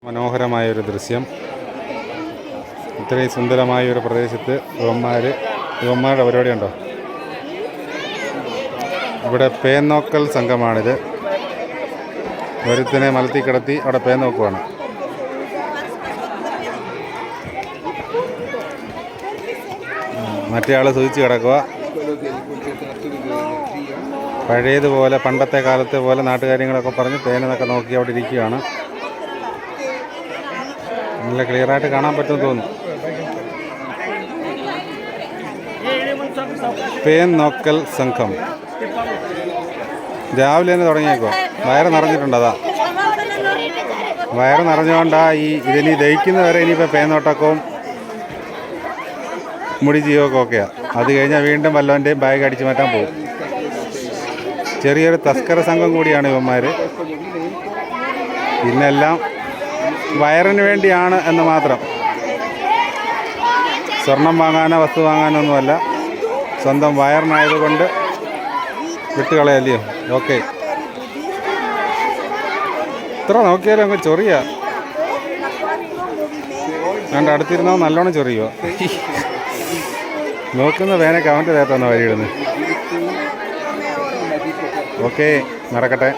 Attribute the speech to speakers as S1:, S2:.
S1: മനോഹരമായൊരു ദൃശ്യം. ഇത്രയും സുന്ദരമായൊരു പ്രദേശത്ത് യുവന്മാരുടെ പരിപാടി ഉണ്ടോ? ഇവിടെ പേന്നോക്കൽ സംഘമാണിത്. ഒരുത്തിനെ മലത്തി കിടത്തി അവിടെ പേൻ നോക്കുവാണ്. മറ്റേ ആൾ സൂചിച്ച് കിടക്കുക. പഴയതുപോലെ പണ്ടത്തെ കാലത്തെ പോലെ നാട്ടുകാര്യങ്ങളൊക്കെ പറഞ്ഞ് പേനെന്നൊക്കെ നോക്കി അവിടെ ഇരിക്കുകയാണ്. നല്ല ക്ലിയറായിട്ട് കാണാൻ പറ്റുമെന്ന് തോന്നുന്നു. പേൻ നോക്കൽ സംഘം രാവിലെ തന്നെ തുടങ്ങിയേക്കോ. വയറ് നിറഞ്ഞിട്ടുണ്ട്. അതാ വയറ് നിറഞ്ഞുകൊണ്ടാ ഇതിനി ദഹിക്കുന്നവരെ ഇനിയിപ്പോൾ പേൻ നോട്ടക്കവും മുടി ജീവൊക്കെ ഒക്കെയാണ്. അത് കഴിഞ്ഞാൽ വീണ്ടും വല്ലവൻ്റെയും ബാഗ് അടിച്ചു മാറ്റാൻ പോകും. ചെറിയൊരു തസ്കര സംഘം കൂടിയാണ് ഇവന്മാർ. പിന്നെല്ലാം വയറിന് വേണ്ടിയാണ് എന്ന് മാത്രം. സ്വർണം വാങ്ങാനോ വസ്തു വാങ്ങാനോ ഒന്നുമല്ല, സ്വന്തം വയറിനായതുകൊണ്ട് വിട്ടുകളയല്ലയോ. ഓക്കെ, ഇത്ര നോക്കിയാലും അങ്ങ് ചൊറിയ. രണ്ട് അടുത്തിരുന്നോ നല്ലോണം ചൊറിയോ. നോക്കുന്ന വേനൊക്കെ അവൻ്റെ ദേഹത്താണ് വഴിയിടുന്നത്. ഓക്കെ, നടക്കട്ടെ.